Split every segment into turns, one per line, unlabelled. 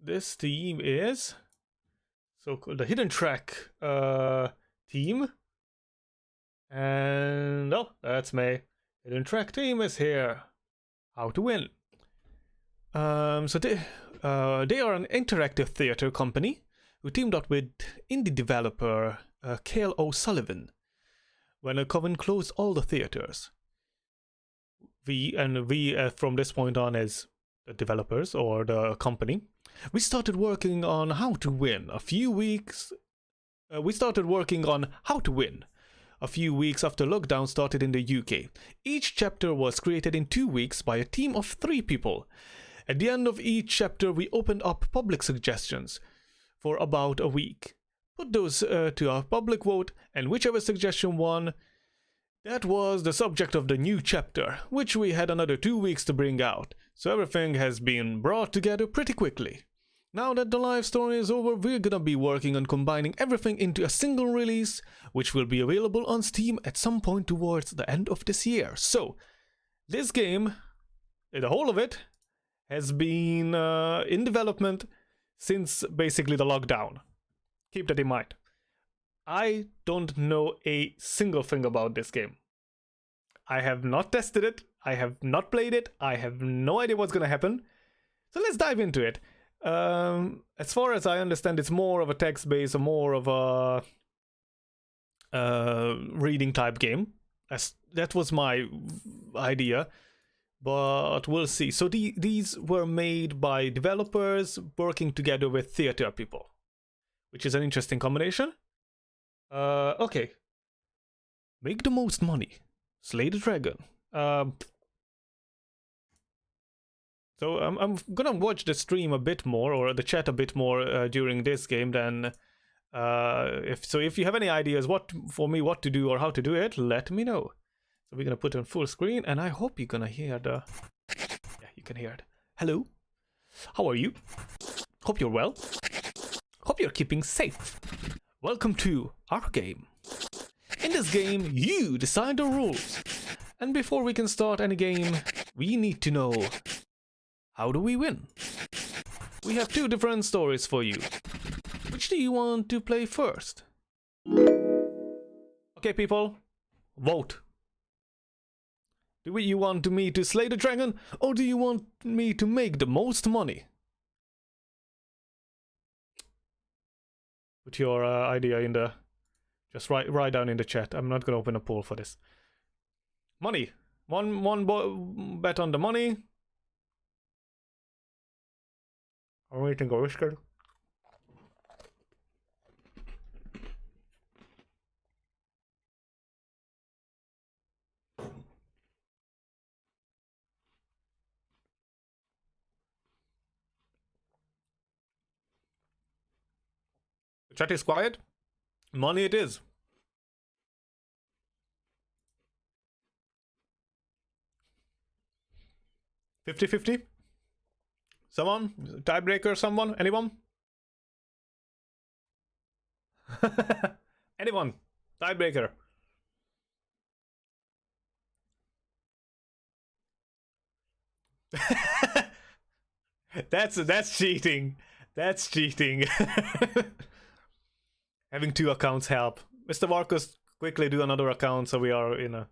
this team is so-called the Hidden Track team. And oh, that's me. Hidden Track team is here. How to win. So they are an interactive theater company who teamed up with indie developer Cael O'Sullivan when a coven closed all the theaters. We from this point on as the developers or the company, we started working on how to win. We started working on how to win a few weeks after lockdown started in the UK. Each chapter was created in 2 weeks by a team of 3 people. At the end of each chapter, we opened up public suggestions for about a week. Put those to our public vote, and whichever suggestion won, that was the subject of the new chapter, which we had another 2 weeks to bring out. So everything has been brought together pretty quickly. Now that the live story is over, we're gonna be working on combining everything into a single release, which will be available on Steam at some point towards the end of this year. So, this game, the whole of it, has been in development since basically the lockdown. Keep that in mind. I don't know a single thing about this game. I have not tested it, I have not played it, I have no idea what's gonna happen. So let's dive into it. As far as I understand, it's more of a text-based or more of a reading type game. That was my idea, but we'll see. So these were made by developers working together with theater people, which is an interesting combination. Okay. Make the most money. Slay the dragon. So I'm gonna watch the stream a bit more, or the chat a bit more during this game. Then, if you have any ideas what to do or how to do it, let me know. So we're gonna put it on full screen, and I hope you're gonna hear the. Yeah, you can hear it. Hello, how are you? Hope you're well. Hope you're keeping safe. Welcome to our game. In this game, you decide the rules, and before we can start any game, we need to know. How do we win? We have 2 different stories for you. Which do you want to play first? Okay, people, vote. Do you want me to slay the dragon, or do you want me to make the most money? Put your idea in the... Just write down in the chat. I'm not gonna open a poll for this. Money. One bet on the money. I'm waiting for whisker. The chat is quiet. Money it is. $50-50. Someone? Tiebreaker, someone? Anyone? Anyone? Tiebreaker. That's cheating. That's cheating. Having 2 accounts help. Mr. Marcus, quickly do another account so we are in a...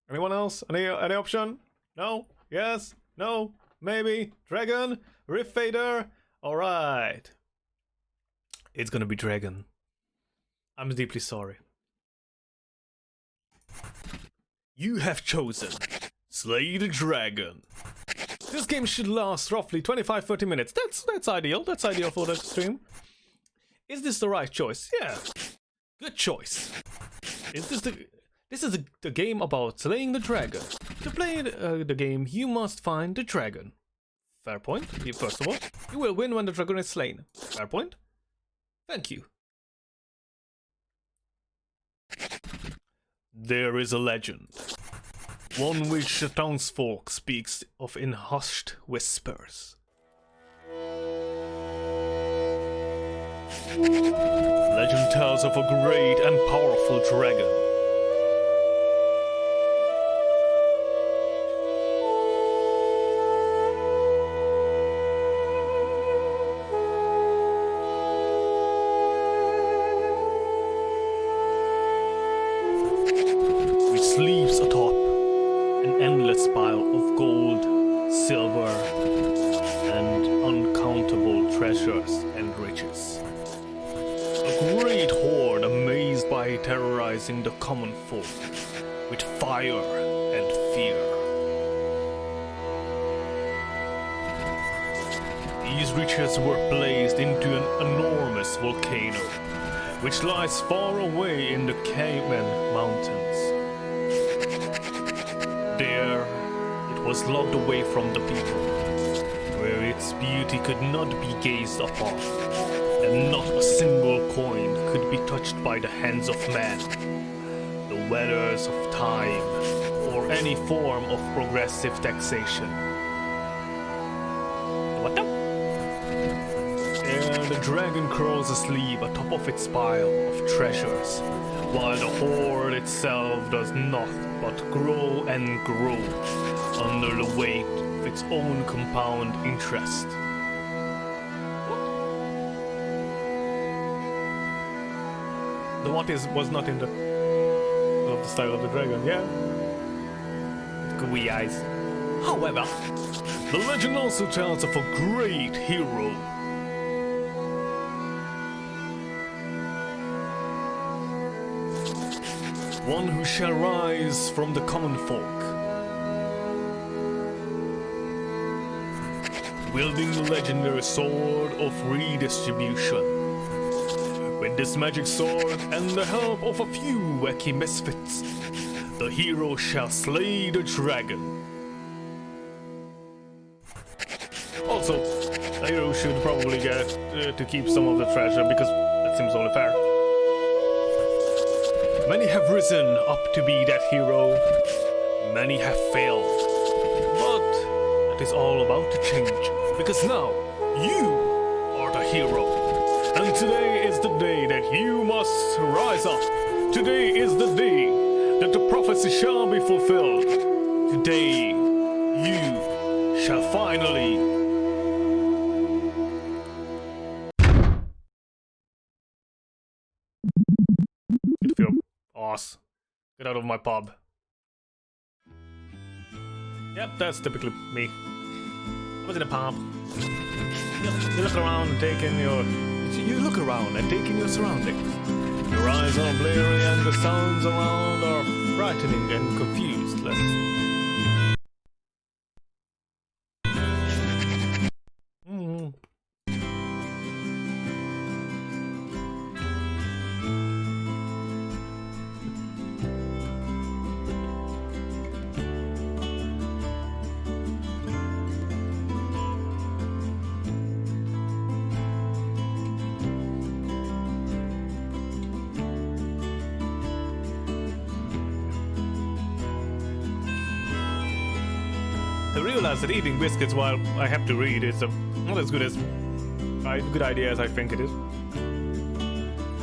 Anyone else? Any option? No? Yes? No? Maybe? Dragon? Rift Fader? Alright. It's gonna be Dragon. I'm deeply sorry. You have chosen Slay the Dragon. This game should last roughly 25-30 minutes. That's ideal. That's ideal for the stream. Is this the right choice? Yeah. Good choice. Is this the... This is the game about slaying the dragon. To play the game, you must find the dragon. Fair point. First of all, you will win when the dragon is slain. Fair point. Thank you. There is a legend. One which the townsfolk speaks of in hushed whispers. Legend tells of a great and powerful dragon. treasures and riches. A great horde amazed by terrorizing the common folk with fire and fear. These riches were placed into an enormous volcano, which lies far away in the Cayman Mountains. There, it was locked away from the people, where its beauty could not be gazed upon, and not a single coin could be touched by the hands of man, the weathers of time, or any form of progressive taxation. What the? And the dragon curls asleep atop of its pile of treasures, while the horde itself does nothing but grow and grow under the weight of its own compound interest. The what is was not in the of the style of the dragon, yeah? Gooey eyes. However, the legend also tells of a great hero. One who shall rise from the common folk, wielding the legendary sword of redistribution. With this magic sword and the help of a few wacky misfits, the hero shall slay the dragon. Also, the hero should probably get to keep some of the treasure, because that seems only fair. Many have risen up to be that hero, many have failed, but that is all about to change, because now you are the hero, and today is the day that you must rise up. Today is the day that the prophecy shall be fulfilled. Today you shall finally get out of my pub. Yep, that's typically me. I was in a pub. You look around and take in your... You look around and take in your surroundings. Your eyes are blurry and the sounds around are frightening and confused. Let's see. I realize that eating biscuits while I have to read is not as good idea as I think it is.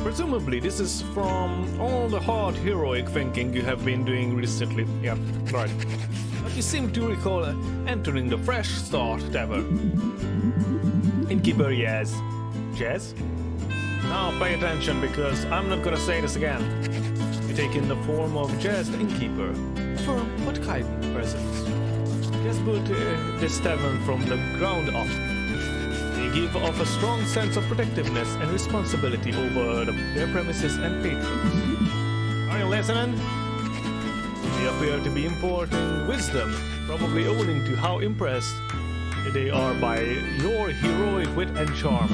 Presumably this is from all the hard heroic thinking you have been doing recently. Yeah, right. But you seem to recall entering the Fresh Start Tavern. Innkeeper, yes. Jazz? Now pay attention, because I'm not gonna say this again. You take in the form of Jazz the Innkeeper. From what kind of presence? Just built this tavern from the ground up. They give off a strong sense of protectiveness and responsibility over their premises and patrons. Are you listening? They appear to be importing wisdom, probably owing to how impressed they are by your heroic wit and charm.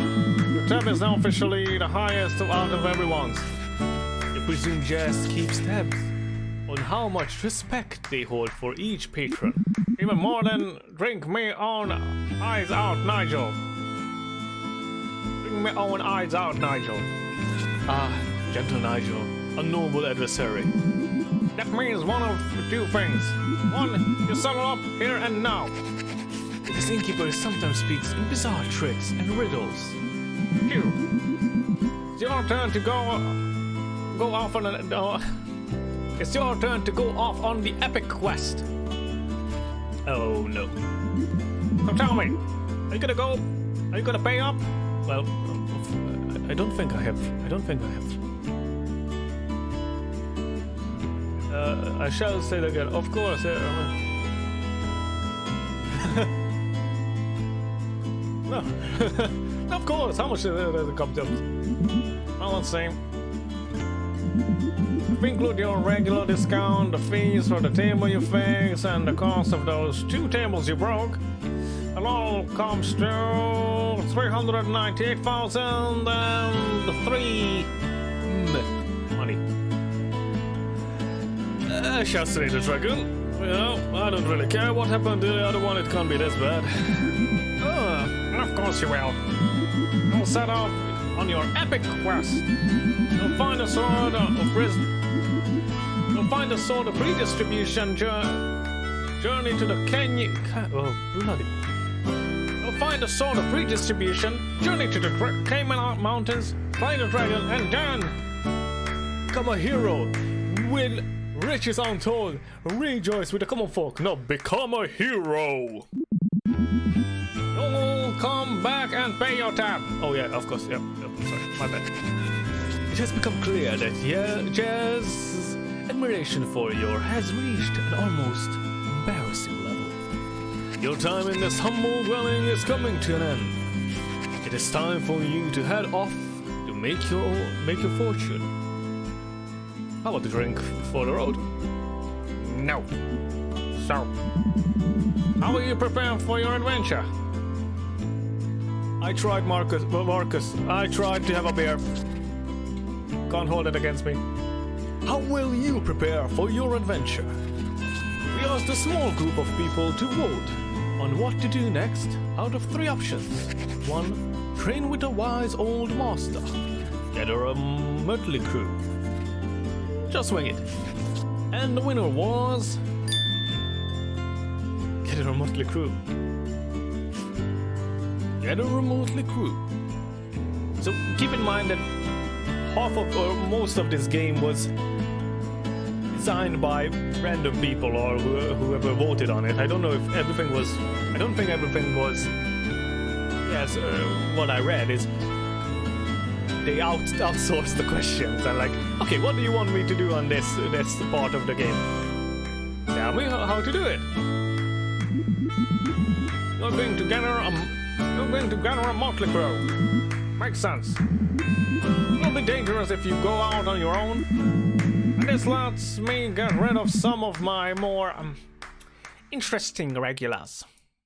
Your tab is now officially the highest out of everyone's. You presume Jazz keeps tabs on how much respect they hold for each patron. Even more than drink me own eyes out, Nigel. Drink me own eyes out, Nigel. Ah, gentle Nigel, a noble adversary. That means one of two things. One, you settle up here and now. This innkeeper sometimes speaks in bizarre tricks and riddles. Two, it's your turn to go off on it's your turn to go off on the epic quest. Oh no. So tell me, are you gonna go? Are you gonna pay up? Well, I don't think I have. I shall say that again. Of course. No. Of course, how much does it come to? Well, let's see. If we include your regular discount, the fees for the table you fix, and the cost of those 2 tables you broke, it all comes to 398,003 money. Just say the dragon. Well, I don't really care what happened to the other one, it can't be this bad. Of course you will. You'll set off on your epic quest. You'll find a sword of prison. You'll find a sword of redistribution journey to the canyon. Oh, bloody. You'll find a sword of redistribution, journey to the Cayman Mountains, find a dragon, and then become a hero. Win riches untold. Rejoice with the common folk. Now become a hero. You'll come back and pay your tab. Oh yeah, of course. Yep. Sorry, my bad. It has become clear that Jazz's admiration for you has reached an almost embarrassing level. Your time in this humble dwelling is coming to an end. It is time for you to head off to make your fortune. How about the drink for the road? No. So, how are you preparing for your adventure? I tried, Marcus. I tried to have a beer. Can't hold it against me. How will you prepare for your adventure? We asked a small group of people to vote on what to do next out of 3 options. 1. Train with a wise old master. Gather a motley crew. Just wing it. And the winner was... Gather a motley crew. Gather a motley crew. So keep in mind that half of or most of this game was designed by random people or whoever voted on it. I don't know if everything was... I don't think everything was... Yes, what I read is they outsourced the questions and like, okay, what do you want me to do on this part of the game? Tell me how to do it. You're going to gather a motley crew. Makes sense. It'll be dangerous if you go out on your own. And this lets me get rid of some of my more interesting regulars.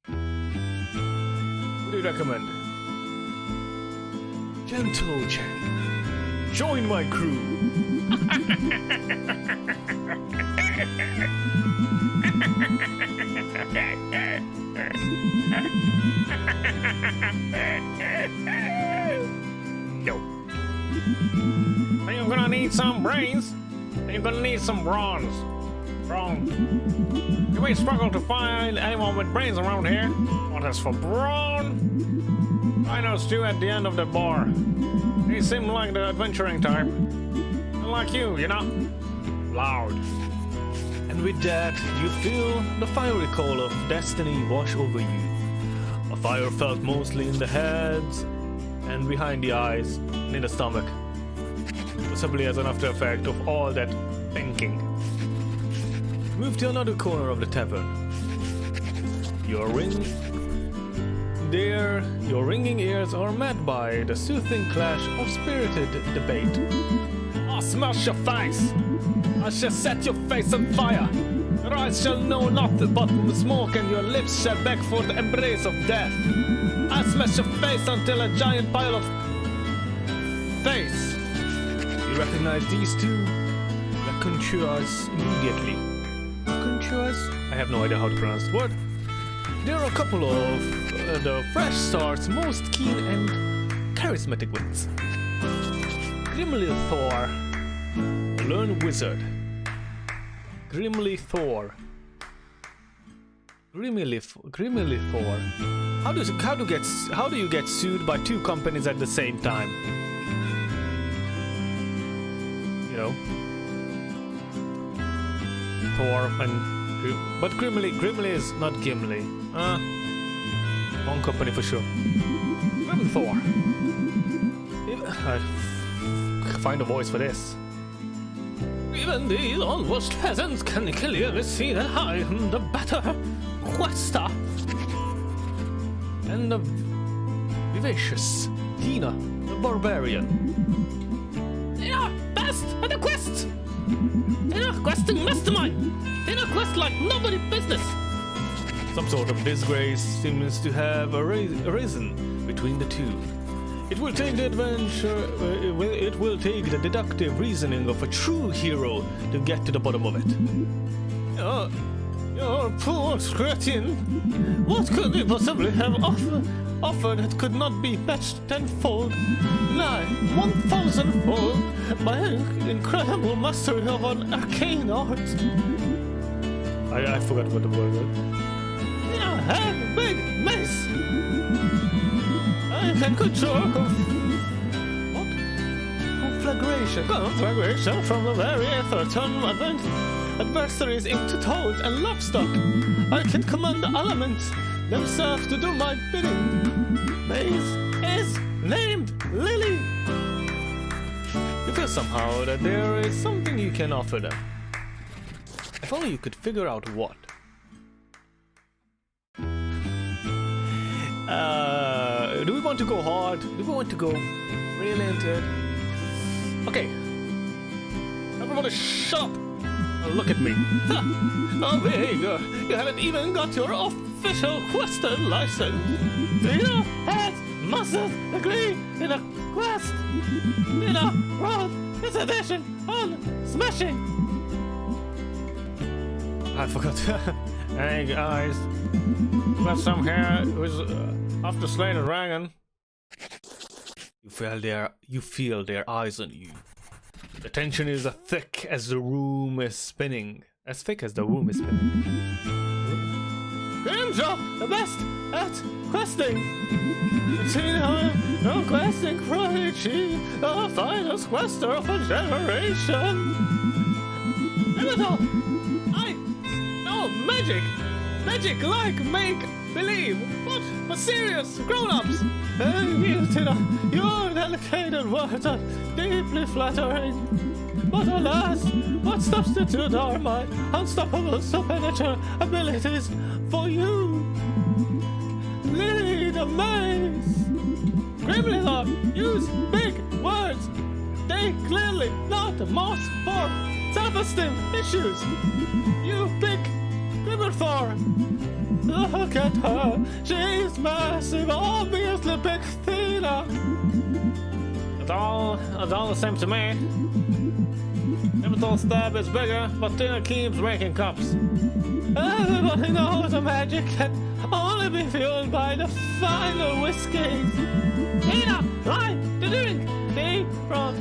What do you recommend? Gentle Chen, join my crew. No. You're gonna need some brains. You're gonna need some bronze. You may struggle to find anyone with brains around here. What is for brawn? I know Stu at the end of the bar. He seemed like the adventuring type. Unlike you know? Loud. And with that, you feel the fiery call of destiny wash over you. A fire felt mostly in the heads and behind the eyes and in the stomach. Possibly as an after effect of all that thinking. Move to another corner of the tavern. Your ringing ears are met by the soothing clash of spirited debate. I'll smash your face! I shall set your face on fire! Your eyes shall know nothing but smoke, and your lips shall beg for the embrace of death. I'll smash your face until a giant pile of face. You recognize these two raconteurs immediately. Raconteurs? I have no idea how to pronounce the word. There are a couple of the Fresh Start's most keen and charismatic wits. Grimly Thor, Learn Wizard. Grimly Thor. How do you get sued by 2 companies at the same time? You know, Thor and but Grimly is not Gimli. One company for sure. Grim Thor. Find a voice for this. Even these almost peasants can clearly see that I am the better quester. And vivacious Tina, the barbarian.
They are best at the quest. They are questing mastermind. They are quest like nobody business.
Some sort of disgrace seems to have arisen between the two. It will take the adventure. It will take the deductive reasoning of a true hero to get to the bottom of it. Your poor cretin. What could you possibly have offered that could not be patched tenfold? Lie 1,000-fold by incredible mastery of an arcane art. I forgot what the word was.
Yeah, have big mace. I can control conflagration from the very ether, turn adversaries into toads and livestock. I can command the elements themselves to do my bidding. Maze is named Lily.
You feel somehow that there is something you can offer them. If only you could figure out what. Do we want to go hard? Do we want to go really into it? Okay. Everybody shut up! Look at me. Oh, behavior. You haven't even got your official Western license.
Tina has muscles agree in a quest. Tina wrote this edition on smashing.
I forgot. Hey guys. Got some here who's after slaying a dragon. You feel their eyes on you. The tension is as thick as the room is spinning. As thick as the room is spinning.
Grimjaw, the best at questing. Tina, no questing prodigy, the finest quester of a generation. Elemental, magic. Magic like make believe. What? For serious grown-ups. You, Tina, your delicate words are deeply flattering. But alas, what substitute are my unstoppable supernatural abilities for you? Lead a maze. Grimlithor, use big words. They clearly not a mask for self-esteem issues. You big Grimlithor. Look at her. She's massive, obviously big Tina. It's all the same to me. Grimlithor's stab is bigger, but Tina keeps making cups. Everybody knows the magic can only be fueled by the final whiskeys. Tina, like the drink, they brought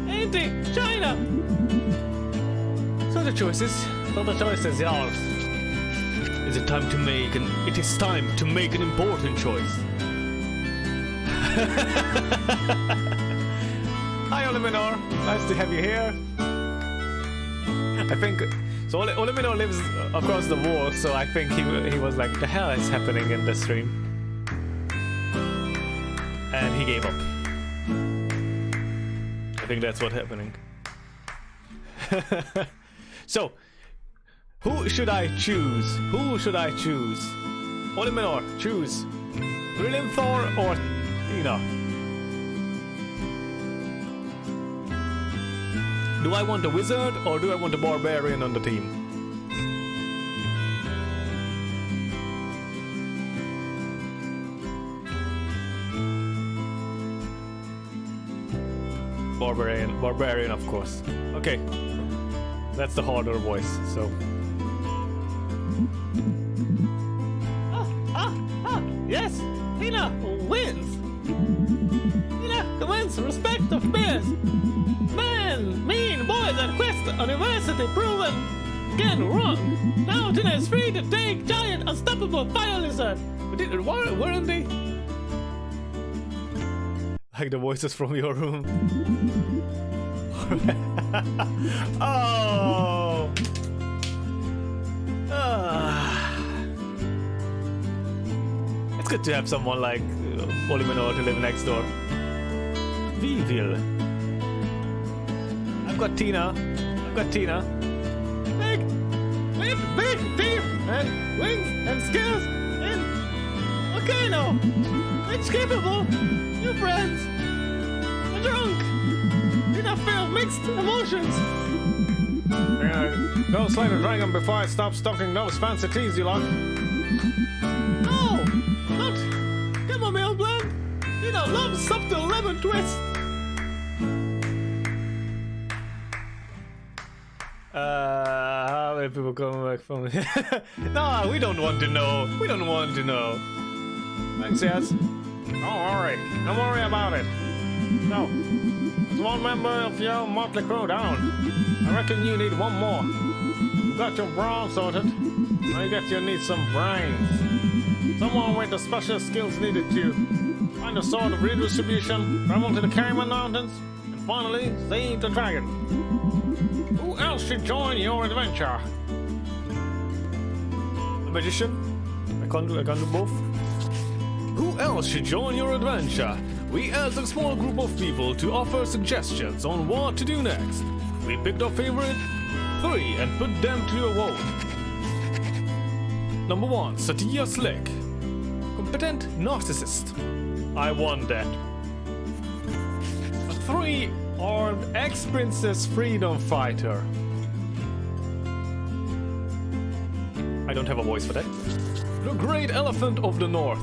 empty China.
So the choice is yours. It is time to make an important choice. Hi Oliminor, nice to have you here. I think so. Oliminor lives across the wall, so I think he was like, the hell is happening in the stream? And he gave up. I think that's what's happening. So, who should I choose? Oliminor, choose. Grimlithor or Tina? Do I want a wizard or do I want a barbarian on the team? Barbarian, of course. Okay, that's the harder voice. So.
Yes, Tina wins. Tina commands respect of bears. Man, mean boys at Quest University proven again wrong. Now Tina is free to take giant unstoppable fire lizard.
Weren't they? Like the voices from your room. Oh. It's good to have someone like Oliminor to live next door. Weevil. I've got Tina. Big teeth and wings and skills in a
volcano! It's capable! New friends! A drunk! Did I feel mixed emotions?
Go slay the dragon before I stop stalking those fancy teas you like.
No! Not chamomile blend! You don't love subtle lemon twist!
How many people coming back from it? No, we don't want to know. We don't want to know. Thanks, yes. Don't worry about it. No. There's one member of your motley crew down. I reckon you need one more. You got your brawn sorted. Now you get you need some brains. Someone with the special skills needed to find a sword of redistribution, travel to the Cayman Mountains, and finally save the dragon. Who else should join your adventure? A magician? I can't do both. Who else should join your adventure? We asked a small group of people to offer suggestions on what to do next. We picked our favorite 3 and put them to a vote. Number 1, Satya Slick. Competent narcissist. I won that. 3, armed ex-princess freedom fighter. I don't have a voice for that. The Great Elephant of the North.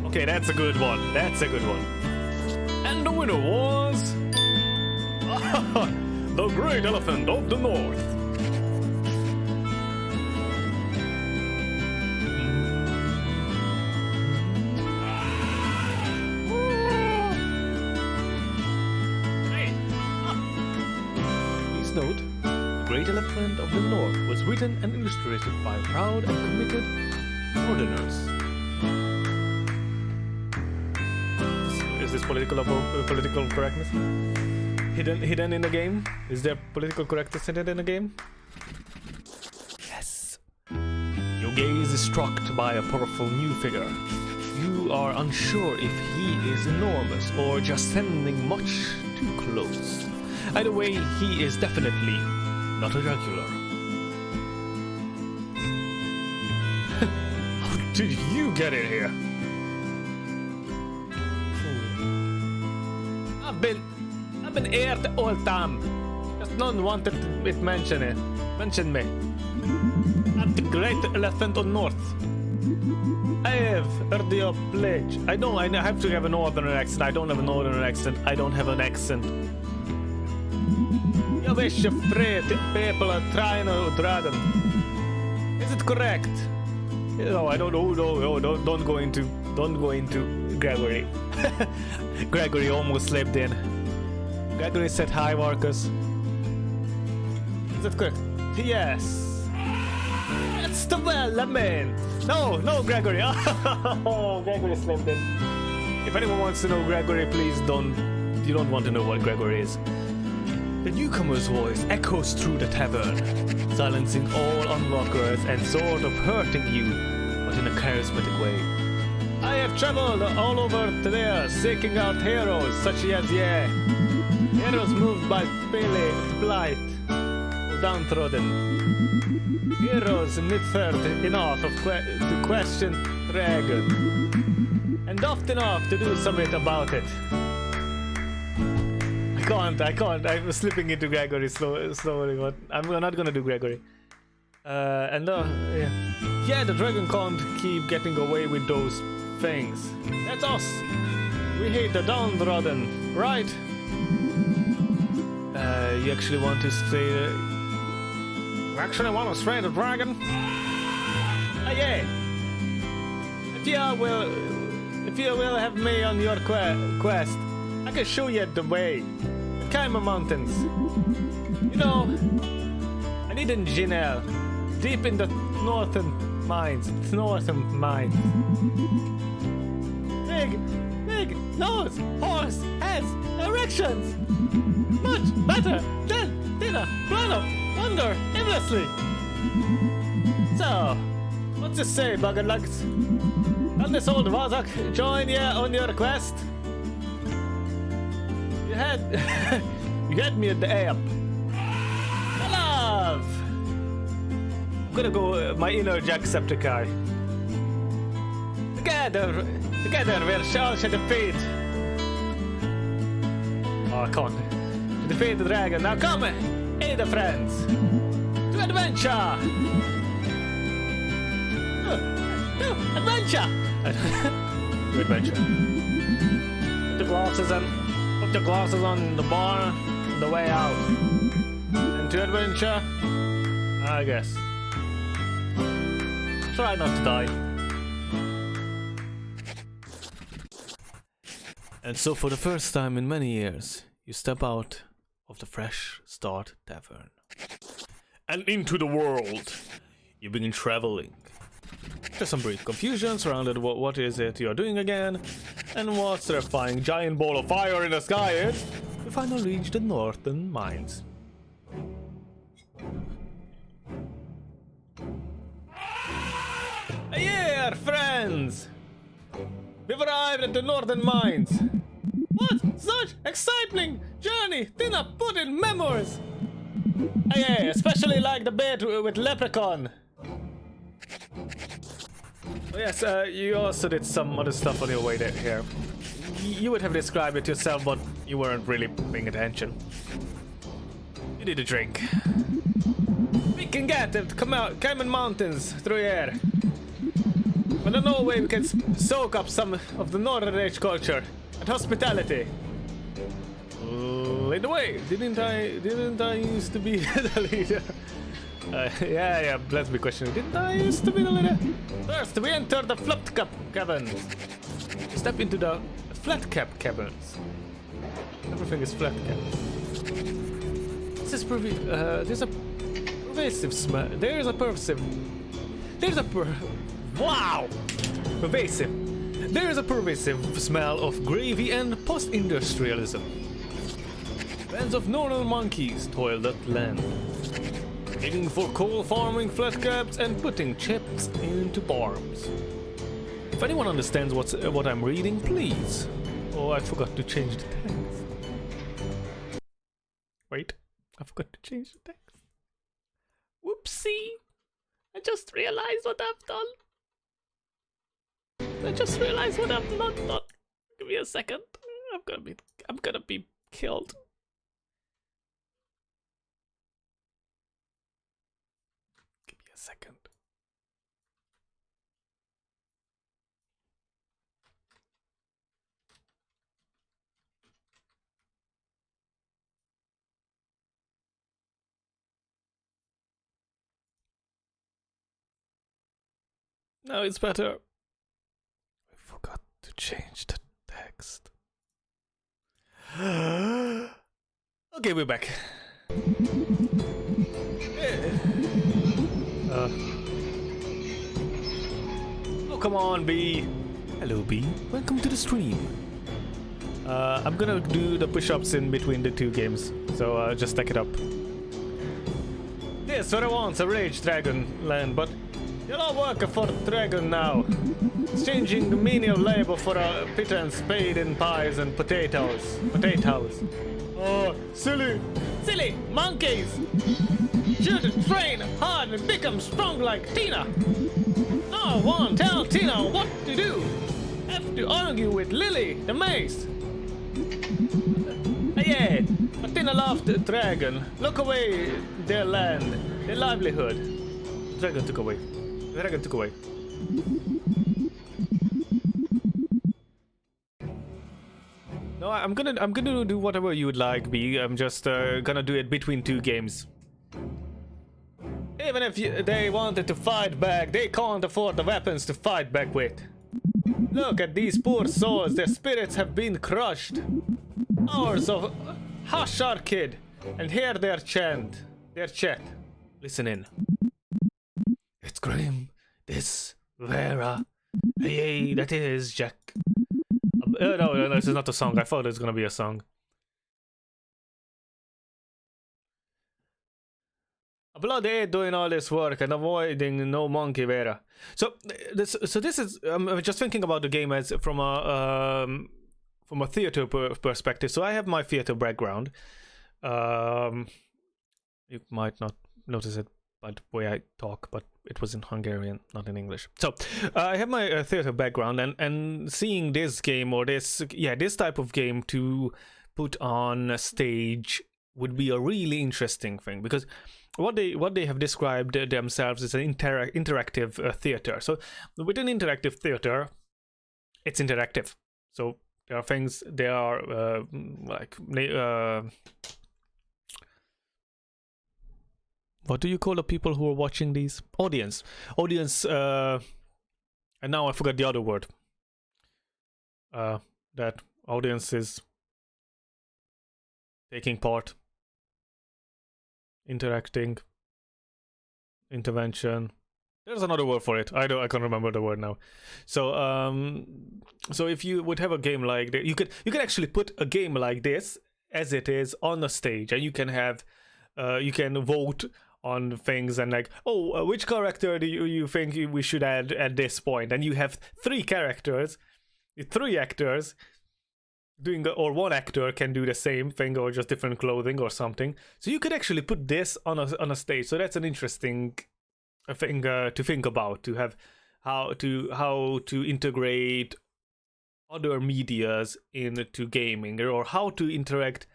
Okay, that's a good one. That's a good one. And the winner was... the Great Elephant of the North. Please note, the Great Elephant of the North was written and illustrated by proud and committed Northerners. Is this political correctness hidden in the game? Is there political correctness hidden in the game? Yes. Your gaze is struck by a powerful new figure. You are unsure if he is enormous or just standing much too close. Either way, he is definitely not a regular. How did you get in here? I've been here the whole time. Just none wanted to mention me. I'm the Great Elephant of North. I have heard your pledge. I have to have a northern accent. I don't have a northern accent. I don't have an accent. You wish afraid people are trying to dragon. Is it correct? No, I don't know. No, don't go into Gregory. Gregory almost slipped in. Gregory said hi, Marcus. Is that correct? Yes. That's the element. No, Gregory. Oh, Gregory slipped in. If anyone wants to know Gregory, please don't. You don't want to know what Gregory is. The newcomer's voice echoes through the tavern, silencing all onlookers and sort of hurting you, but in a charismatic way. I have traveled all over there, seeking out heroes such as heroes moved by plight, or downtrodden. Heroes mythed enough to question dragon, and oft enough to do something about it. I can't. I'm slipping into Gregory slowly, but I'm not gonna do Gregory. The dragon can't keep getting away with those things. That's us. We hate the downtrodden, right? You actually want to slay the... You actually want to slay the dragon? Yeah. If you will have me on your quest, I can show you the way. Cayman Mountains. You know, I need in Janelle, deep in the northern mines. Big nose, horse, has erections. Much better than dinner, blood of wonder, endlessly. So, what's this say, Bugger Lugs? Can this old Vazak join you on your quest? You had me at the app. Love! I'm gonna go my inner Jacksepticeye. Together we shall defeat. Oh, come on. To defeat the dragon. Now come, aid the friends. To adventure. To adventure. To adventure. Put the glasses on the bar on the way out. And to adventure, I guess. Try not to die. And so for the first time in many years, you step out of the Fresh Start Tavern. And into the world. You begin traveling. There's some brief confusion surrounded what is it you're doing again, and what's the terrifying giant ball of fire in the sky is. You finally reach the northern mines. Yeah, friends! We've arrived at the northern mines. What? Such exciting journey! Dinner put in memories! Yeah, especially like the bit with Leprechaun. Oh, yes, you also did some other stuff on your way here. You would have described it yourself, but you weren't really paying attention. You need a drink. We can get the Cayman Mountains through here. But there's no way we can soak up some of the Northern Age culture and hospitality. In a way, didn't I used to be the leader? Yeah, let's be questioning. Didn't I used to be the leader? First, we enter the flat cap caverns. Step into the flat cap caverns. Everything is flat cap. This is there's a pervasive smell. Wow! Pervasive. There is a pervasive smell of gravy and post-industrialism. Bands of northern monkeys toil that land, digging for coal, farming flat caps, and putting chips into farms. If anyone understands what I'm reading, please. Oh, I forgot to change the text. Wait, I forgot to change the text. Whoopsie! I just realized what I've done. Give me a second. I'm gonna be killed. Give me a second. Now it's better. I forgot to change the text. Okay, we're back. Oh, come on, B. Hello, B. Welcome to the stream. I'm gonna do the push-ups in between the two games, so just stack it up. This what I want, a rage dragon land, but you're all working for the dragon now. Exchanging the meaning of labor for a pita and spade and pies and potatoes. Oh, silly monkeys! Should train hard and become strong like Tina. No one tell Tina what to do. Have to argue with Lily, the mace. Yeah, but Tina loved the dragon. Look away their land, their livelihood. The dragon took away. No, I'm gonna do whatever you would like, B. I'm just gonna do it between two games. Even if they wanted to fight back, they can't afford the weapons to fight back with. Look at these poor souls, their spirits have been crushed. Hours of hush our kid, and hear their chat. Listen in. It's grim. This Vera. Hey, that is Jack. No, this is not a song. I thought it was gonna be a song. A bloody doing all this work and avoiding no monkey Vera. So this is. I'm just thinking about the game as from a theater perspective. So I have my theater background. You might not notice it by the way I talk, but it was in Hungarian, not in English. So I have my theater background, and seeing this game or this type of game to put on a stage would be a really interesting thing, because what they have described themselves is an interactive theater. So with an interactive theater, it's interactive. So there are things, there are what do you call the people who are watching these? Audience, and now I forgot the other word. That audience is taking part, interacting, intervention. There's another word for it. I can't remember the word now. So so if you would have a game like that, you could actually put a game like this as it is on a stage, and you can have you can vote on things, and like, which character do you think we should add at this point? And you have 3 characters, 3 actors doing, or 1 actor can do the same thing, or just different clothing or something. So you could actually put this on a stage. So that's an interesting thing to think about, to have how to integrate other medias into gaming, or how to integrate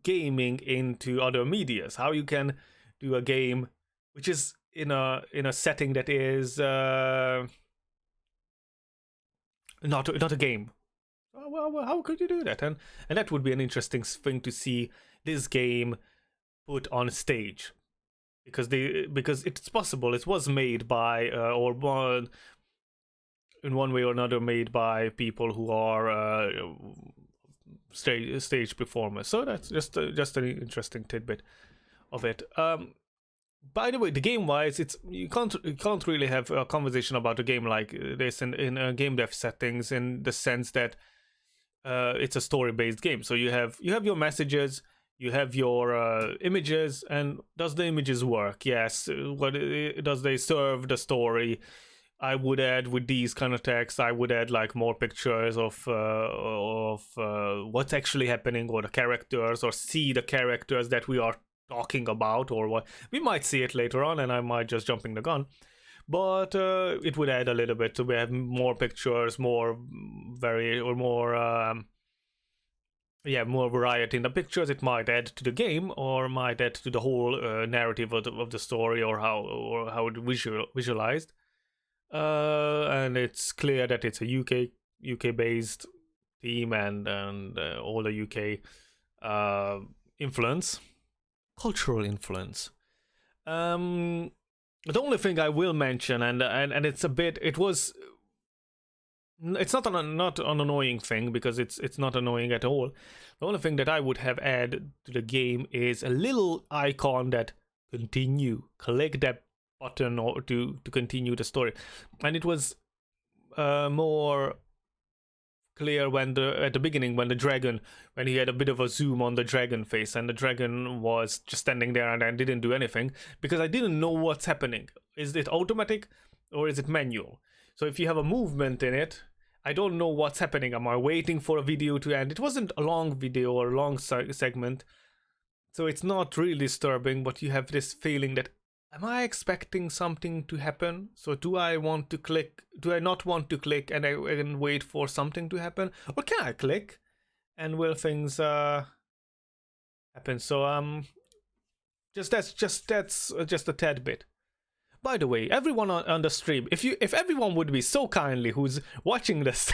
gaming into other medias. How you can do a game which is in a setting that is not a game. Well, how could you do that? And that would be an interesting thing to see this game put on stage, because it's possible. It was made by in one way or another made by people who are stage performers. So that's just an interesting tidbit of it. By the way, the game wise, you can't really have a conversation about a game like this in game dev settings, in the sense that it's a story based game. So you have your messages, you have your images, and does the images work? Yes. Does they serve the story? I would add, with these kind of text, I would add like more pictures of what's actually happening, or the characters, or see the characters that we are talking about, or what we might see it later on, and I might just jumping the gun. But it would add a little bit, so we have more pictures, more variety in the pictures. It might add to the game, or might add to the whole narrative of the story, or how it visualized. And it's clear that it's a UK based team, and all the UK influence, cultural influence. The only thing I will mention, and it's not an annoying thing, because it's not annoying at all. The only thing that I would have added to the game is a little icon that continue. Click that button or to continue the story, and it was more clear at the beginning, when he had a bit of a zoom on the dragon face, and the dragon was just standing there and didn't do anything, because I didn't know what's happening. Is it automatic or is it manual? So if you have a movement in it, I don't know what's happening. Am I waiting for a video to end? It wasn't a long video or a long segment, so it's not really disturbing, but you have this feeling that, am I expecting something to happen? So do I want to click? Do I not want to click and wait for something to happen? Or can I click and will things happen? So that's just a tad bit. By the way, everyone on the stream, if everyone would be so kindly who's watching this,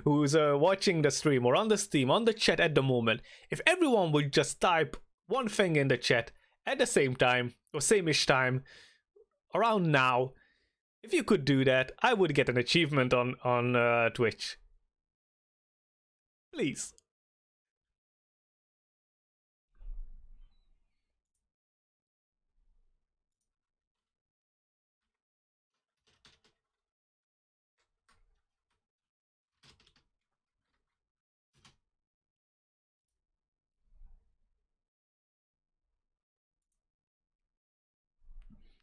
watching the stream or on the stream, on the chat at the moment, if everyone would just type one thing in the chat at the same time, or same-ish time, around now, if you could do that, I would get an achievement on Twitch. Please.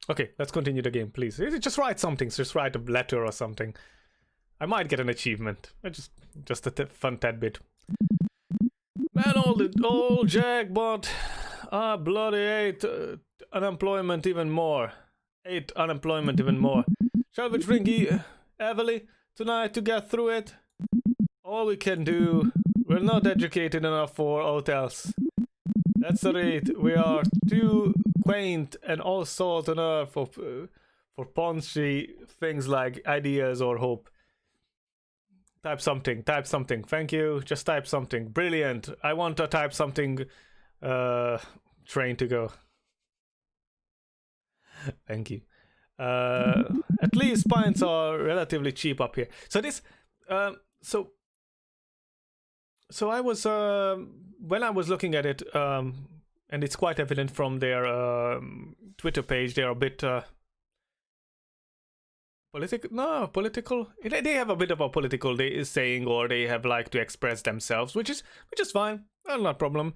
Okay, let's continue the game, please. Just write something. Just write a letter or something. I might get an achievement. Just a fun tad bit. Man, old jackpot. I bloody hate. unemployment even more. 8 unemployment even more. Shall we drink heavily tonight to get through it? All we can do. We're not educated enough for hotels. That's the rate. We are too quaint and all salt on earth for paunchy things like ideas or hope. Type something. Type something. Thank you. Just type something. Brilliant. I want to type something. Train to go. Thank you. At least pints are relatively cheap up here. So this, so I was when I was looking at it, and it's quite evident from their Twitter page. They're a bit political. They have a bit of a political saying, or they have like to express themselves, which is fine. Not a problem.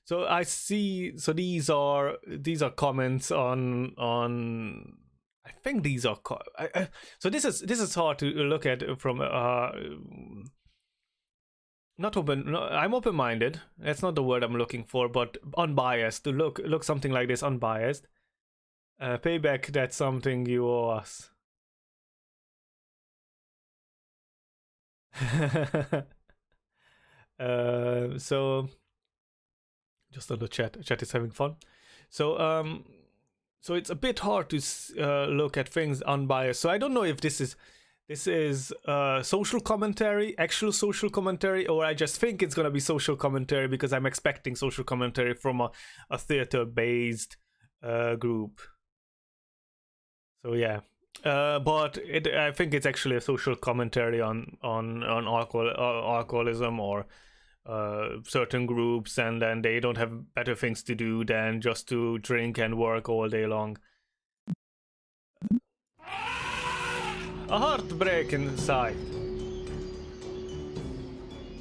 So I see. So these are comments on. I think these are. So this is hard to look at from. Not open. No, I'm open-minded. That's not the word I'm looking for, but unbiased. To look something like this, unbiased. Payback. That's something you owe us. So. Just on the chat is having fun. So so it's a bit hard to look at things unbiased. So I don't know if this is social commentary, actual social commentary, or I just think it's gonna be social commentary because I'm expecting social commentary from a theater-based group. So yeah, but I think it's actually a social commentary on alcoholism or certain groups, and then they don't have better things to do than just to drink and work all day long. A heartbreak inside.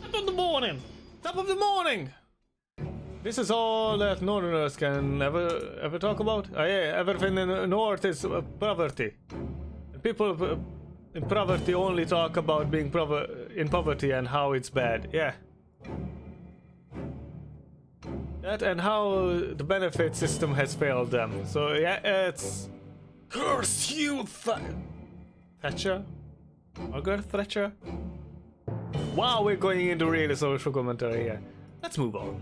Top of the morning! Top of the morning! This is all that Northerners can ever talk about. Yeah, everything in the North is poverty. People in poverty only talk about being in poverty and how it's bad. Yeah. That and how the benefit system has failed them. So yeah, it's curse you, Thatcher, Margaret Thatcher. Wow, we're going into really social commentary here. Let's move on.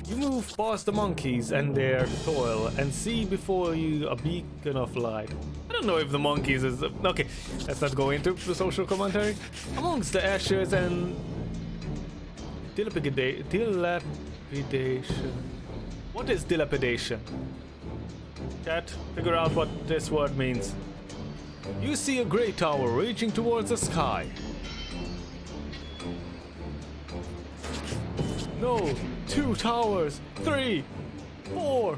You move past the monkeys and their toil and see before you a beacon of light. I don't know if the monkeys is... Okay, let's not go into the social commentary. Amongst the ashes and... Dilapidation. What is dilapidation? Chat, figure out what this word means. You see a great tower reaching towards the sky. No, 2 towers, 3, 4.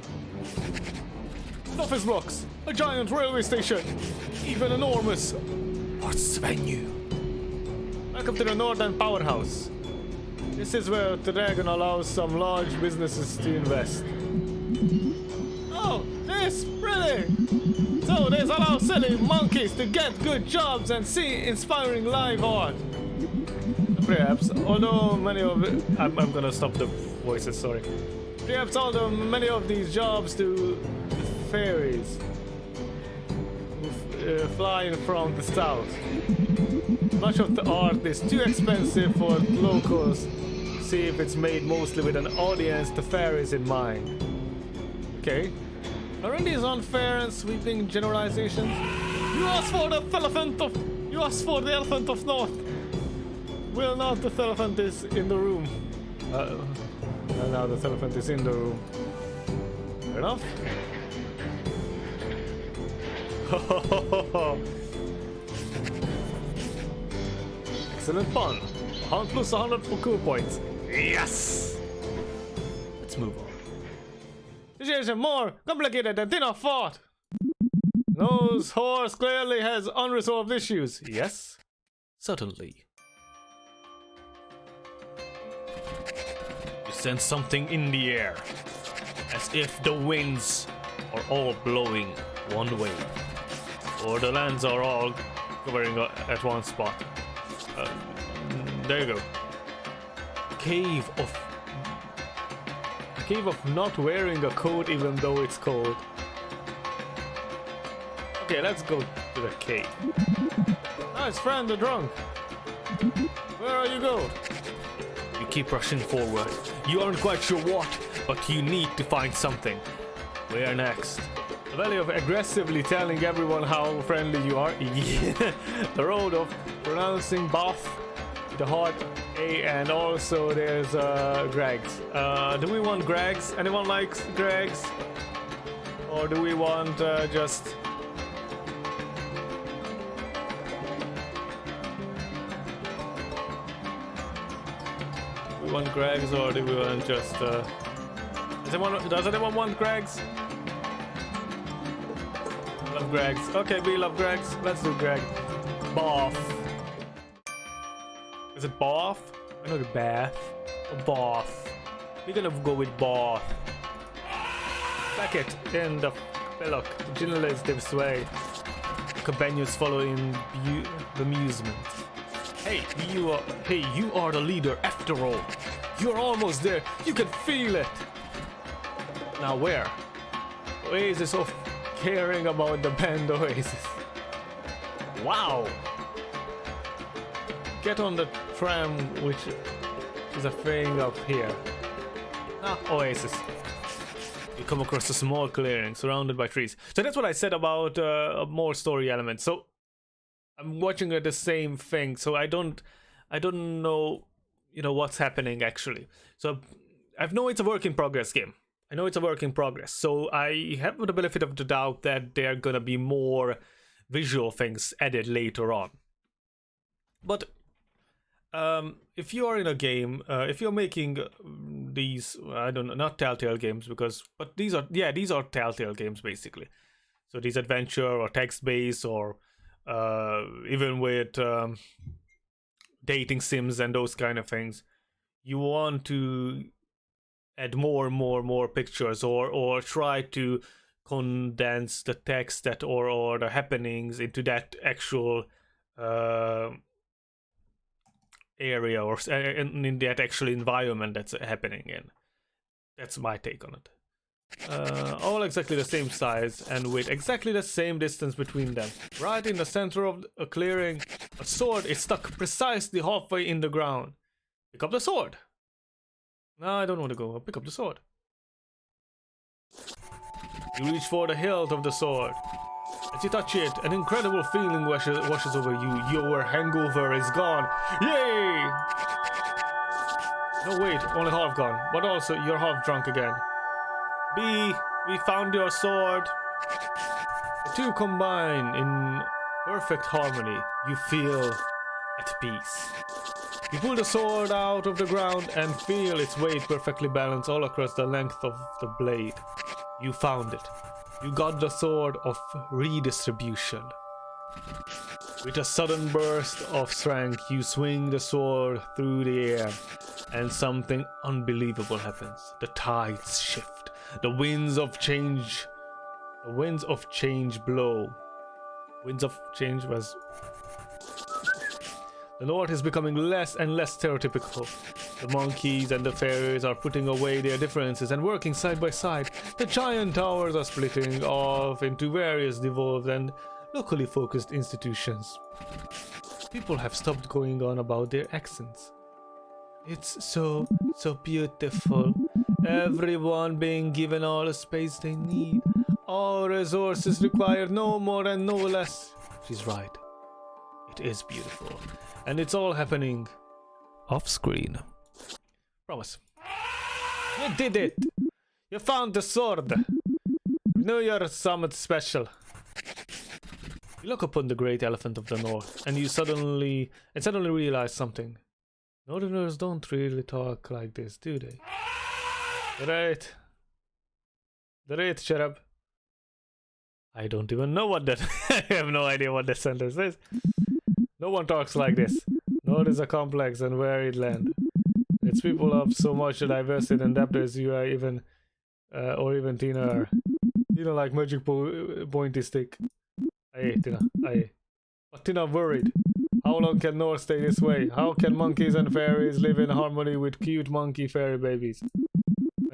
Office blocks, a giant railway station, even enormous arts venue. Welcome to the Northern Powerhouse. This is where the dragon allows some large businesses to invest. Oh, this really? So this allows silly monkeys to get good jobs and see inspiring live art. Perhaps, although many of it, I'm gonna stop the voices, sorry. Perhaps although many of these jobs to fairies who fly from the south. Much of the art is too expensive for locals. See if it's made mostly with an audience to fairies in mind. Okay. Aren't these unfair and sweeping generalizations? You asked for the elephant of North. Well, now the elephant is in the room. And now the elephant is in the room. Fair enough. Excellent pun. 100 plus 100 for cool points. Yes! Let's move on. Situation more complicated than Tina thought. Those horse clearly has unresolved issues. Yes? Certainly. You sense something in the air, as if the winds are all blowing one way, or the lands are all covering at one spot. There you go. cave of not wearing a coat even though it's cold. Okay, let's go to the cave. Nice friend, the drunk. Where are you going? You keep rushing forward. You aren't quite sure what, but you need to find something. Where next? The valley of aggressively telling everyone how friendly you are. The road of pronouncing Bath with a hard A, and also there's Greg's. Do we want Greg's? Anyone likes Greg's? Or do we want just... Do we want Greg's, or do we want just... Does anyone want Greg's? Love Greg's. Okay, we love Greg's. Let's do Greg. Bath. Is it Bath? I know the Bath. Or Bath. We're gonna go with Bath. Back it in the pillock. The journalistic sway. Companions follow in bemusement. Hey, you are the leader after all. You're almost there. You can feel it. Now where? Oasis of caring about the band Oasis. Wow. Get on the tram, which is a thing up here. Oasis. You come across a small clearing surrounded by trees. So that's what I said about more story elements. So I'm watching the same thing, so I don't know, what's happening actually. So I know it's a work in progress game. I know it's a work in progress, so I have the benefit of the doubt that there are gonna be more visual things added later on. But if you are in a game, if you're making these, I don't know, not Telltale games, but these are Telltale games basically. So these adventure or text-based or even with dating sims and those kind of things, you want to add more pictures or try to condense the text that or the happenings into that actual area or in that actual environment that's happening in. That's my take on it. All exactly the same size and with exactly the same distance between them. Right in the center of a clearing, a sword is stuck precisely halfway in the ground. Pick up the sword. No, I don't want to go. I'll pick up the sword. You reach for the hilt of the sword. As you touch it, an incredible feeling washes over you. Your hangover is gone. Yay! No, wait, only half gone. But also, you're half drunk again. B, we found your sword. The two combine in perfect harmony. You feel at peace. You pull the sword out of the ground and feel its weight perfectly balanced all across the length of the blade. You found it. You got the sword of redistribution. With a sudden burst of strength, you swing the sword through the air, and something unbelievable happens. The tides shift. The winds of change blow. Winds of change was... The north is becoming less and less stereotypical. The monkeys and the fairies are putting away their differences and working side by side. The giant towers are splitting off into various devolved and locally focused institutions. People have stopped going on about their accents. It's so beautiful. Everyone being given all the space they need. All resources required, no more and no less. She's right. It is beautiful. And it's all happening off screen. Promise. You did it! You found the sword! We know you're somewhat special. You look upon the great elephant of the north, and you suddenly realize something. Northerners don't really talk like this, do they? The right, shut up. I don't even know what that... I have no idea what that sentence is. No one talks like this. North is a complex and varied land. Its people of so much diversity and depth as you are even Tina are. Tina like magic pointy stick. Aye, Tina, aye. But Tina worried. How long can North stay this way? How can monkeys and fairies live in harmony with cute monkey fairy babies?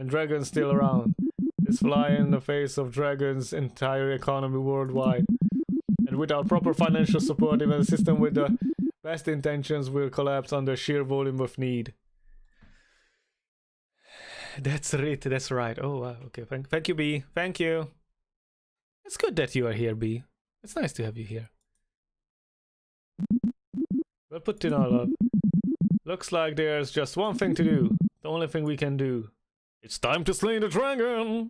and dragons still around. This fly in the face of dragons' entire economy worldwide. And without proper financial support, even a system with the best intentions will collapse under sheer volume of need. That's it, that's right. Oh, wow, okay, thank you, B. Thank you. It's good that you are here, B. It's nice to have you here. Well put in all up. Looks like there's just one thing to do. The only thing we can do. It's time to slay the dragon!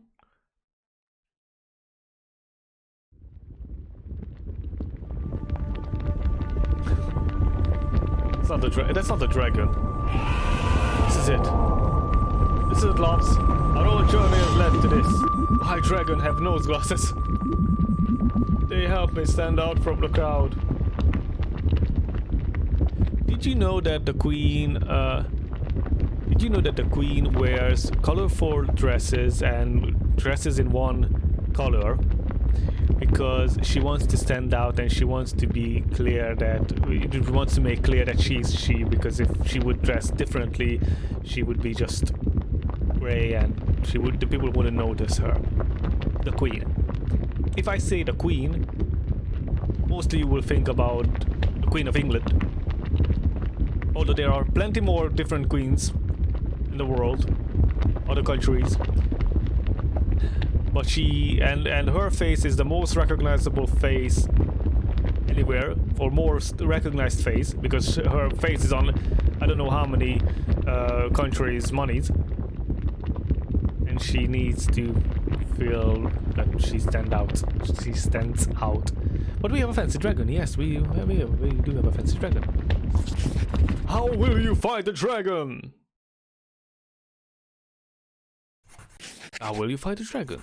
That's not the dragon. This is it. This is it, Lops. Our whole journey is led to this. My dragon have nose glasses. They help me stand out from the crowd. Did you know that the queen wears colorful dresses and dresses in one color because she wants to stand out and she wants to be clear that wants to make clear that she's she, because if she would dress differently she would be just gray and the people wouldn't notice her. The queen. If I say the queen, mostly you will think about the Queen of England. Although there are plenty more different queens in the world, other countries. But she and her face is the most recognizable face anywhere, or most recognized face, because her face is on I don't know how many countries' monies. And she needs to feel that she stands out. She stands out. But we have a fancy dragon. Yes, we do have a fancy dragon. How will you fight the dragon? How will you fight the dragon?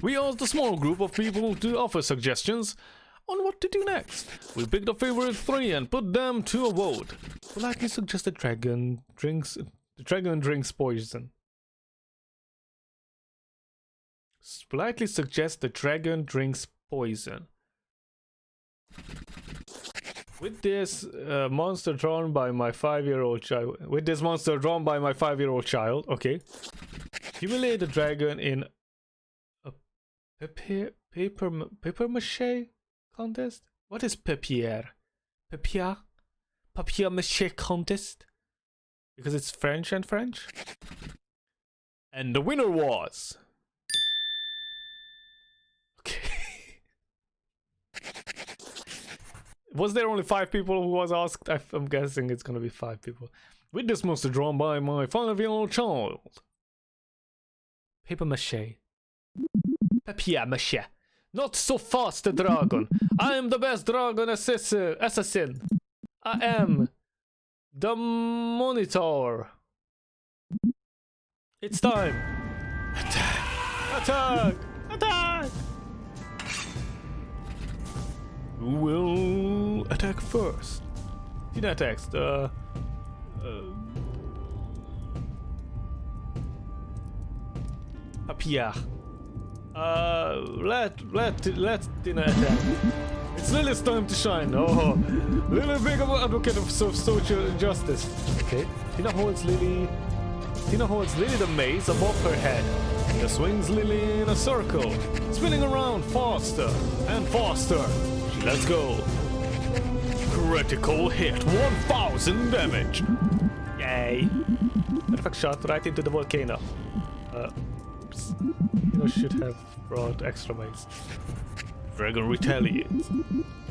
We asked a small group of people to offer suggestions on what to do next. We picked the favorite 3 and put them to a vote. Politely suggest the dragon drinks poison. Politely suggest the dragon drinks poison. With this monster drawn by my 5-year-old child. Okay. Humiliate the dragon in a paper mache contest? What is papier? Papier mache contest? Because it's French and French? And the winner was... Okay. Was there only 5 people who was asked? I'm guessing it's gonna be 5 people. With this monster drawn by my 5-year-old child. Paper mache. Papier mache. Not so fast, dragon. I am the best dragon assassin. I am the monitor. It's time. Attack! Attack! Attack! Who will attack first? Tina text. Papier. Let Tina attack. It's Lily's time to shine. Oh, Lily, big advocate of social justice. Okay. Tina holds Lily the mace above her head. Tina swings Lily in a circle, spinning around faster and faster. She lets go. Critical hit, 1000 damage. Yay. Perfect shot right into the volcano. Oops. You should have brought extra mace. Dragon retaliates.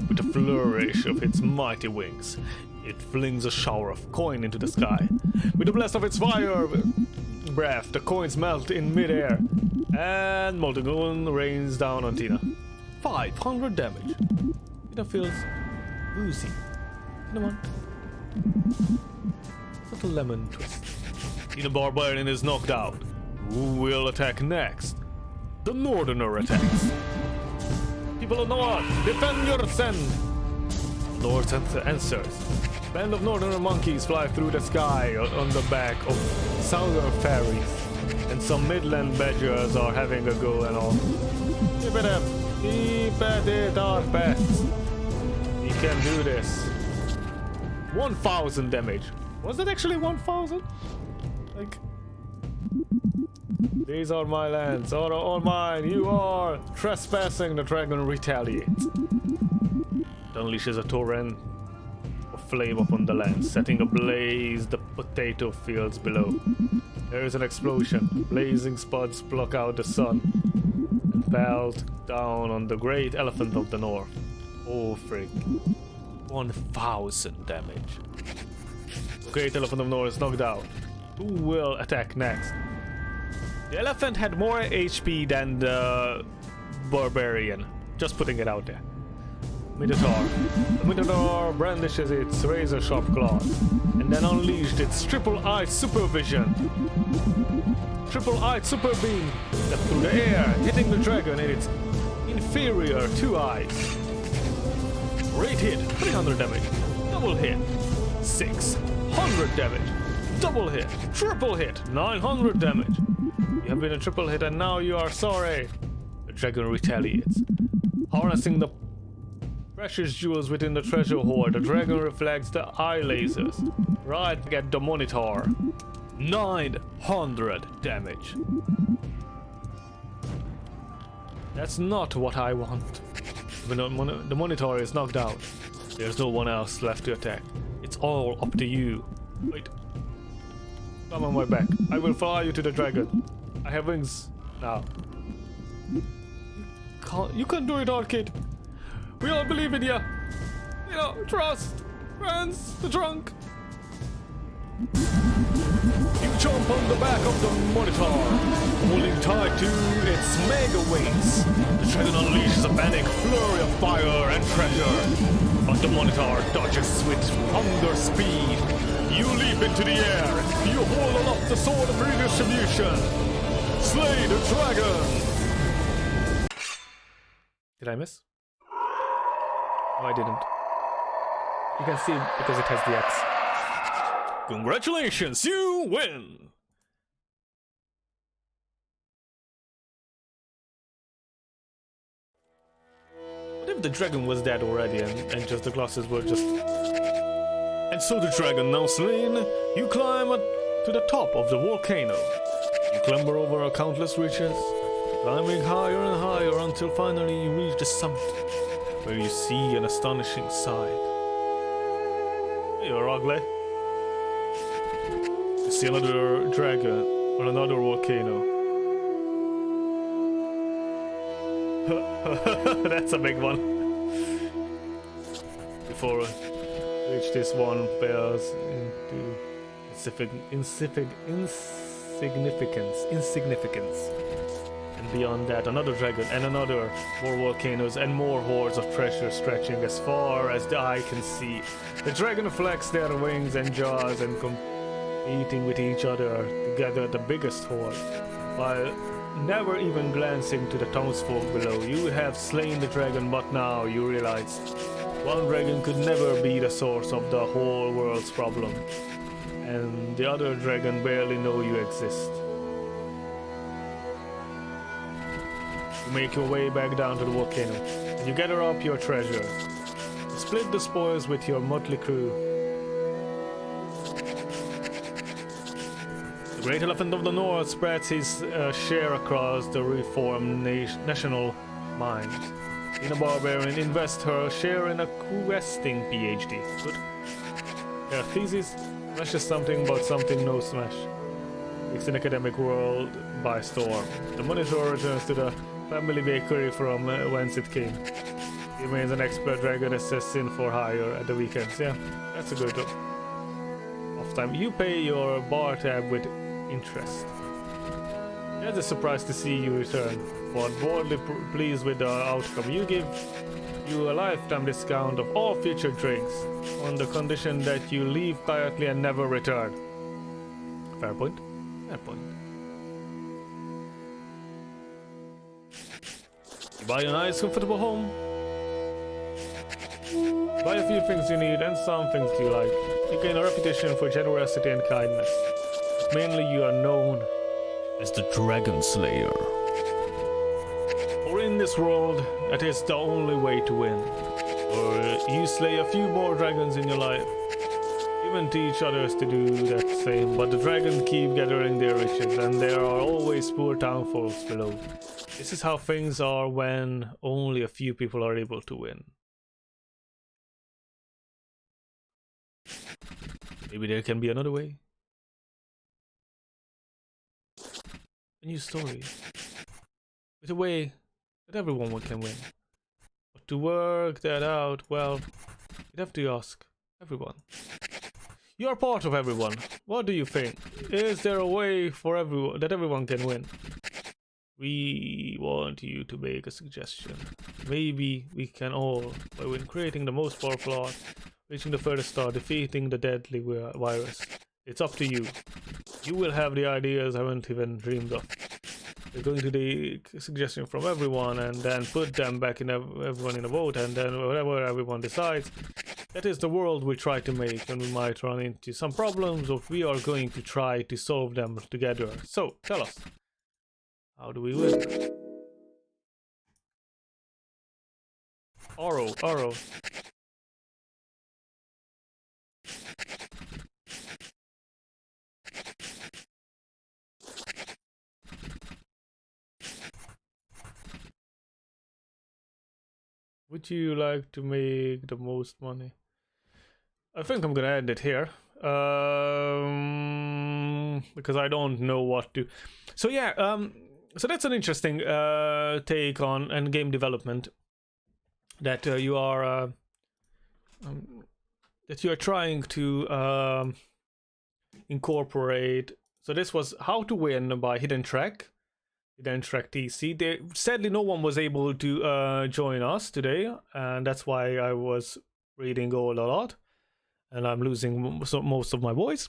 With a flourish of its mighty wings, it flings a shower of coin into the sky. With a blast of its fire breath, the coins melt in midair, and molten gold rains down on Tina. 500 damage. Tina feels woozy. You know what? It's a lemon twist. Tina Barbarian is knocked out. Who will attack next? The Northerner attacks. People of North, defend your send! Lord answers. Band of Northerner monkeys fly through the sky on the back of Southern fairies, and some Midland badgers are having a go and all. Keep it up! Keep at it, our pets! We can do this. 1000 damage. Was that actually 1000? Like... These are my lands, all mine. You are trespassing. The dragon retaliates. It unleashes a torrent of flame upon the land, setting ablaze the potato fields below. There is an explosion. Blazing spuds block out the sun and pelt down on the great elephant of the north. Oh frick. 1000 damage. The great elephant of the north is knocked out. Who will attack next? The elephant had more HP than the barbarian. Just putting it out there. Minotaur. The Minotaur brandishes its razor-sharp claws and then unleashed its triple-eyed supervision. Triple-eyed super beam leapt through the air, hitting the dragon in its inferior 2 eyes. Great hit, 300 damage. Double hit, 600 damage. Double hit, triple hit, 900 damage. You have been a triple hit and now you are sorry. The dragon retaliates. Harnessing the precious jewels within the treasure hoard, the dragon reflects the eye lasers right at the Minotaur. 900 damage. That's not what I want. When the Minotaur is knocked out, there's no one else left to attack. It's all up to you. Wait. Come on my back. I will fly you to the dragon. I have wings now. You can't do it, Orchid. We all believe in you. You know, trust. Friends, the trunk. You jump on the back of the Minotaur, holding tight to its mega wings. The dragon unleashes a panic flurry of fire and treasure. But the Minotaur dodges with thunder speed. You leap into the air. You hold aloft the sword of redistribution. Slay the dragon. Did I miss? No, I didn't. You can see it because it has the X. Congratulations, you win! What if the dragon was dead already and just the glasses were just... And so the dragon now slain, you climb to the top of the volcano. You clamber over countless ridges, climbing higher and higher until finally you reach the summit, where you see an astonishing sight. You're ugly. You see another dragon on another volcano. That's a big one. Before which this one bears into insignificance. And beyond that, another dragon and another, more volcanoes and more hordes of treasure stretching as far as the eye can see. The dragon flex their wings and jaws and competing with each other to gather the biggest hoard. While never even glancing to the townsfolk below, you have slain the dragon, but now you realize one dragon could never be the source of the whole world's problem, and the other dragon barely know you exist. You make your way back down to the volcano, and you gather up your treasure. You split the spoils with your motley crew. The great elephant of the north spreads his share across the reformed national mines. In a barbarian invests her share in a questing PhD. Good. Her thesis smashes something but something no smash. Takes an academic world by storm. The Minotaur returns to the family bakery from whence it came. He remains an expert dragon assassin for hire at the weekends. Yeah, that's a good off time. You pay your bar tab with interest. That's a surprise to see you return, but boldly pleased with the outcome. You give you a lifetime discount of all future drinks on the condition that you leave quietly and never return. Fair point. Fair point. You buy a nice, comfortable home. Buy a few things you need and some things you like. You gain a reputation for generosity and kindness. But mainly you are known as the Dragon Slayer. For in this world, that is the only way to win. Or you slay a few more dragons in your life, even teach others to do that same. But the dragon keep gathering their riches, and there are always poor townfolks below. This is how things are when only a few people are able to win. Maybe there can be another way. A new story. With a way that everyone can win. But to work that out, well, you'd have to ask everyone. You are part of everyone. What do you think? Is there a way for everyone that everyone can win? We want you to make a suggestion. Maybe we can all, by creating the most powerful art, reaching the furthest star, defeating the deadly virus. It's up to you. You will have the ideas I haven't even dreamed of. We're going to take a suggestion from everyone and then put them back in everyone in a vote, and then whatever everyone decides, that is the world we try to make. And we might run into some problems, but we are going to try to solve them together. So tell us, how do we win? Oro. Would you like to make the most money? I think I'm gonna end it here. Because I don't know what to. So yeah, so that's an interesting take on and game development. That you are trying to incorporate. So this was How to Win by Hidden Track TC. Sadly, no one was able to join us today, and that's why I was reading a lot, and I'm losing most of my voice.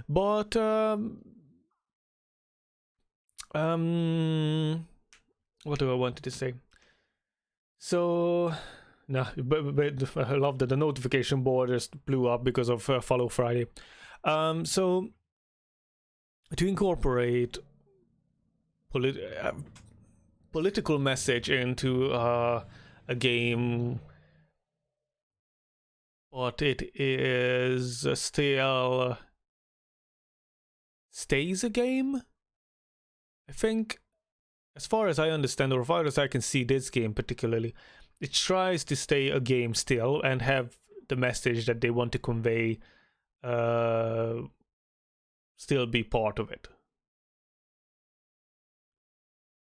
But what do I wanted to say? So, no, but I love that the notification board just blew up because of Follow Friday. So to incorporate political message into a game, but it is still stays a game, I think, as far as I understand, or as far as I can see this game particularly, it tries to stay a game still and have the message that they want to convey still be part of it.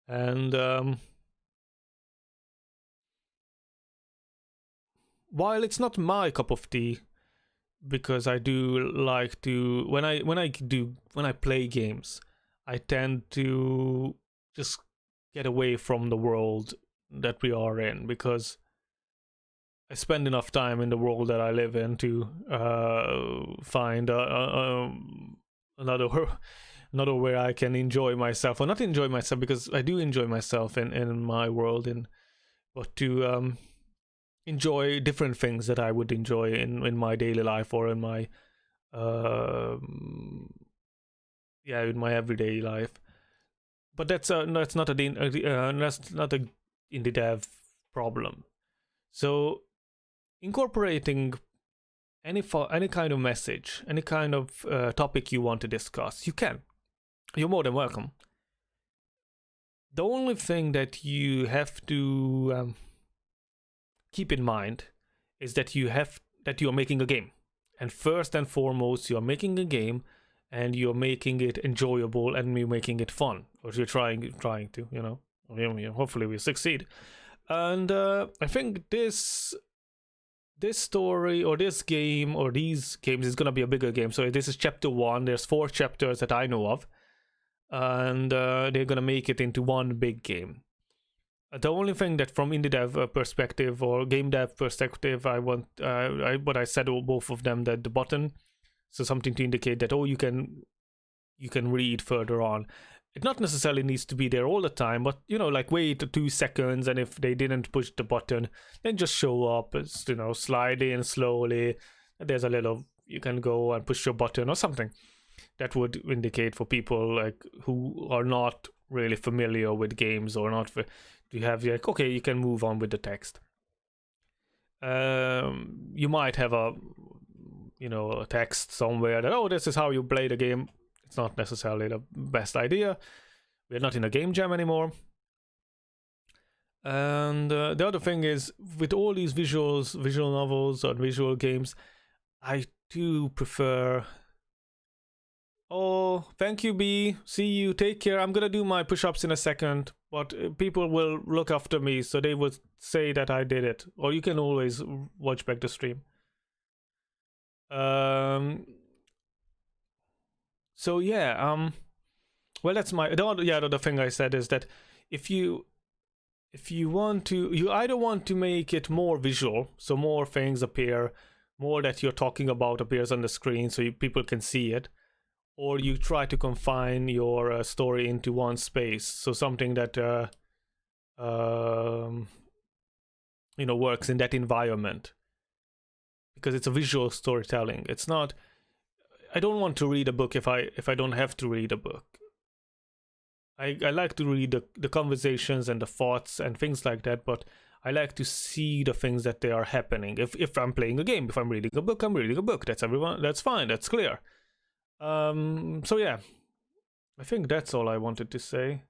And while it's not my cup of tea, because I do like to when I play games, I tend to just get away from the world that we are in, because I spend enough time in the world that I live in to find another where I can enjoy myself, or not enjoy myself, because I do enjoy myself in my world, but to enjoy different things that I would enjoy in my daily life, or in my in my everyday life. But that's not a indie dev problem. So incorporating any kind of message, any kind of topic you want to discuss, you can. You're more than welcome. The only thing that you have to keep in mind is that you're making a game, and first and foremost, you're making a game, and you're making it enjoyable, and you're making it fun, or you're trying to, hopefully we succeed. And I think this story, or this game, or these games is gonna be a bigger game. So this is chapter 1. There's 4 chapters that I know of, and they're gonna make it into one big game. The only thing that from indie dev perspective or game dev perspective, I want what I said, both of them, that the button, so something to indicate that you can read further on. It not necessarily needs to be there all the time, but like wait 2 seconds, and if they didn't push the button, then just show up. It's, slide in slowly. There's a little, you can go and push your button or something that would indicate for people like who are not really familiar with games, or not to have like, okay, you can move on with the text. You might have a you know, text somewhere that, oh, this is how you play the game. It's not necessarily the best idea. We're not in a game jam anymore. And the other thing is, with all these visual novels or visual games, I do prefer... Oh, thank you, B. See you. Take care. I'm gonna do my push-ups in a second, but people will look after me, so they will say that I did it. Or you can always watch back the stream. So yeah, well, that's my... The other thing I said is that if you want to... You either want to make it more visual, so more things appear, more that you're talking about appears on the screen so people can see it, or you try to confine your story into one space, so something that you know, works in that environment, because it's a visual storytelling. It's not... I don't want to read a book if I don't have to read a book. I like to read the conversations and the thoughts and things like that, but I like to see the things that they are happening. If I'm playing a game, if I'm reading a book, I'm reading a book. That's fine, that's clear. So yeah, I think that's all I wanted to say.